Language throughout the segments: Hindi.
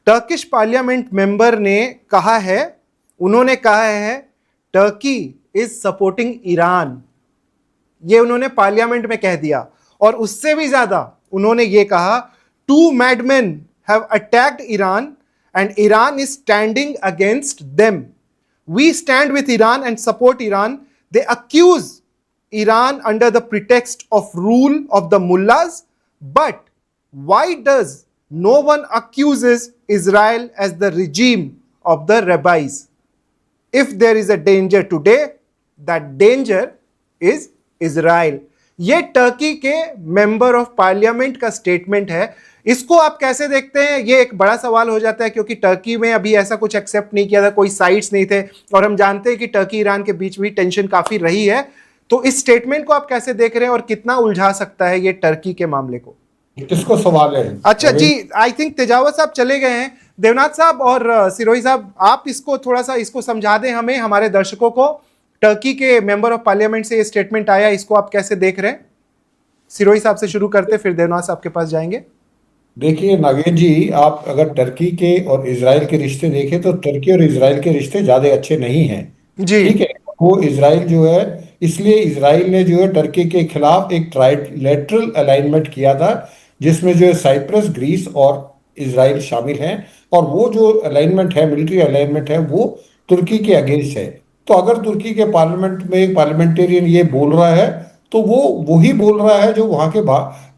टर्किश पार्लियामेंट मेंबर ने कहा है, उन्होंने कहा है टर्की इज सपोर्टिंग ईरान। ये उन्होंने पार्लियामेंट में कह दिया। और उससे भी ज्यादा उन्होंने ये कहा, 2 madmen have attacked Iran and Iran is standing against them. We stand with Iran and support Iran. They accuse Iran under the pretext of rule of the mullahs. But why does no one accuses Israel as the regime of the rabbis? If there is a danger today, that danger is Israel. ये टर्की के मेंबर ऑफ पार्लियामेंट का स्टेटमेंट है। इसको आप कैसे देखते हैं? ये एक बड़ा सवाल हो जाता है, क्योंकि टर्की में अभी ऐसा कुछ एक्सेप्ट नहीं किया था, कोई साइट्स नहीं थे, और हम जानते हैं कि टर्की ईरान के बीच भी टेंशन काफी रही है। तो इस स्टेटमेंट को आप कैसे देख रहे हैं और कितना उलझा सकता है ये टर्की के मामले को? किसको सवाल है? अच्छा जी, आई थिंक तेजावत साहब चले गए हैं। देवनाथ साहब और सिरोही साहब, आप इसको थोड़ा सा इसको समझा दें हमें, हमारे दर्शकों को। टर्की के मेंबर ऑफ पार्लियामेंट से ये स्टेटमेंट आया, इसको आप कैसे देख रहे हैं? सिरोही साहब से शुरू करते, फिर देवनाथ साहब के पास जाएंगे। देखिए नागेंद्र जी, आप अगर टर्की के और इजराइल के रिश्ते देखें तो टर्की और इजराइल के रिश्ते ज्यादा अच्छे नहीं हैं जी। ठीक है। वो इजराइल जो है, इसलिए इजराइल ने जो है टर्की के खिलाफ एक ट्राइलेटरल अलाइनमेंट किया था, जिसमें जो है साइप्रस, ग्रीस और इजराइल शामिल हैं। और वो जो अलाइनमेंट है, मिलिट्री अलाइनमेंट है, वो तुर्की के अगेंस्ट है। तो अगर तुर्की के पार्लियामेंट में एक पार्लियामेंटेरियन ये बोल रहा है, तो वो वही बोल रहा है जो वहां के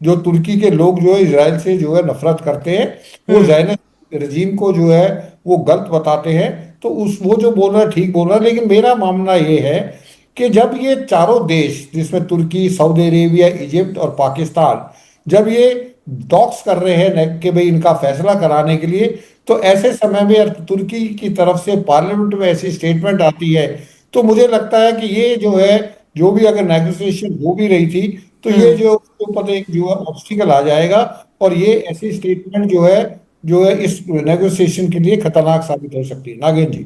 जो तुर्की के लोग जो है इजराइल से जो है नफरत करते हैं, वो ज़ायनिस्ट रजीम को जो है वो गलत बताते हैं। तो वो जो बोल रहा है ठीक बोल रहा है। लेकिन मेरा मानना ये है कि जब ये चारों देश, जिसमें तुर्की, सऊदी अरेबिया, इजिप्ट और पाकिस्तान, जब ये टॉक्स कर रहे हैं कि भाई इनका फैसला कराने के लिए, तो ऐसे समय में तुर्की की तरफ से पार्लियामेंट में ऐसी स्टेटमेंट आती है, तो मुझे लगता है कि ये जो है, जो भी अगर नेगोशिएशन हो भी रही थी, तो ये जो ऊपर एक जो है ऑब्स्टिकल आ जाएगा, और ये ऐसी स्टेटमेंट जो है इस नेगोशिएशन के लिए खतरनाक साबित हो सकती है। नागेंद्र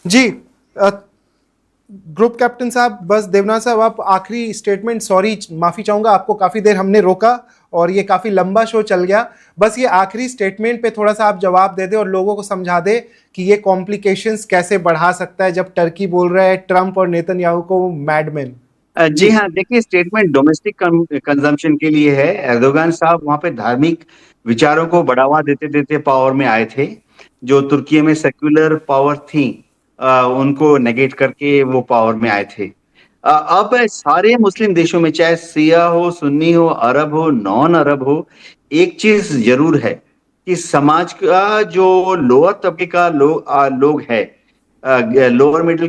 जी, ग्रुप कैप्टन साहब, बस देवनाथ साहब आप आखिरी स्टेटमेंट। सॉरी, माफी चाहूंगा, आपको काफी देर हमने रोका और ये काफी लंबा शो चल गया। बस ये आखिरी स्टेटमेंट पे थोड़ा सा आप जवाब दे दें और लोगों को समझा दे कि ये कॉम्प्लिकेशंस कैसे बढ़ा सकता है जब टर्की बोल रहा है ट्रंप और नेतन्याहू को मैडमैन। जी हाँ, देखिए, स्टेटमेंट डोमेस्टिक कंजम्पशन के लिए है। एर्दोगान साहब वहां पे धार्मिक विचारों को बढ़ावा देते देते पावर में आए थे। जो तुर्की में सेक्युलर पावर थी, उनको नेगेट करके वो पावर में आए थे। अब सारे मुस्लिम देशों में, चाहे शिया हो, सुन्नी हो, अरब हो, नॉन अरब हो, एक चीज जरूर है कि समाज का जो लोअर तबके का लोग है, लोअर मिडिल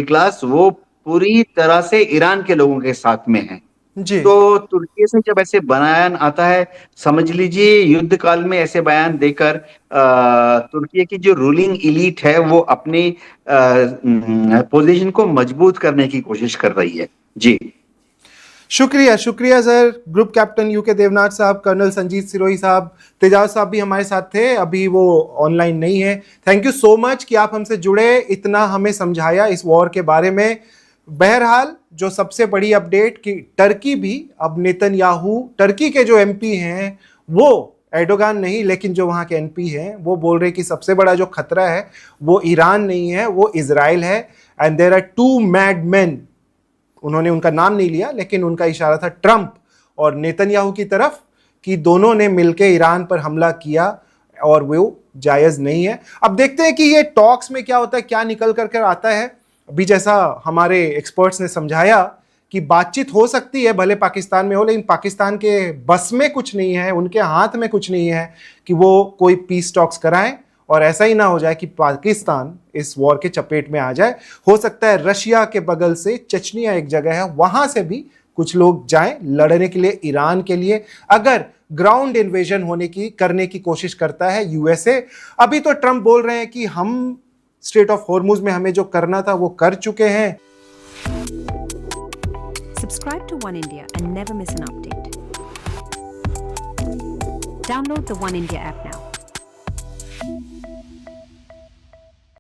क्लास, वो पूरी तरह से ईरान के लोगों के साथ में है जी। तो तुर्की से जब ऐसे बयान आता है, समझ लीजिए युद्ध काल में ऐसे बयान देकर तुर्की की जो रूलिंग इलीट है वो अपनी पोजीशन को मजबूत करने की कोशिश कर रही है। जी, शुक्रिया sir. Group captain UK Devnath साहब, कर्नल संजीत सिरोही साहब, तेजाज साहब भी हमारे साथ थे, अभी वो ऑनलाइन नहीं है। थैंक यू सो मच कि आप हमसे जुड़े, इतना हमें समझाया इस वॉर के बारे में। बहरहाल जो सबसे बड़ी अपडेट कि टर्की भी अब नेतन्याहू, टर्की के जो एमपी हैं वो एर्दोगान नहीं, लेकिन जो वहाँ के एमपी हैं वो बोल रहे कि सबसे बड़ा जो खतरा है वो ईरान नहीं है, वो इजराइल है। एंड देयर आर 2 मैडमैन, उन्होंने उनका नाम नहीं लिया लेकिन उनका इशारा था ट्रंप और नेतन्याहू की तरफ, कि दोनों ने मिलकर ईरान पर हमला किया और वो जायज नहीं है। अब देखते हैं कि ये टॉक्स में क्या होता है, क्या निकल कर आता है। अभी जैसा हमारे एक्सपर्ट्स ने समझाया कि बातचीत हो सकती है, भले पाकिस्तान में हो, लेकिन पाकिस्तान के बस में कुछ नहीं है, उनके हाथ में कुछ नहीं है कि वो कोई पीस टॉक्स कराएं। और ऐसा ही ना हो जाए कि पाकिस्तान इस वॉर के चपेट में आ जाए। हो सकता है रशिया के बगल से चचनिया एक जगह है, वहां से भी कुछ लोग जाएं लड़ने के लिए ईरान के लिए, अगर ग्राउंड इन्वेजन करने की कोशिश करता है यूएसए। अभी तो ट्रंप बोल रहे हैं कि हम स्ट्रेट ऑफ हॉर्मुज में हमें जो करना था वो कर चुके हैं। Subscribe to One India and never miss an update. Download the One India app now.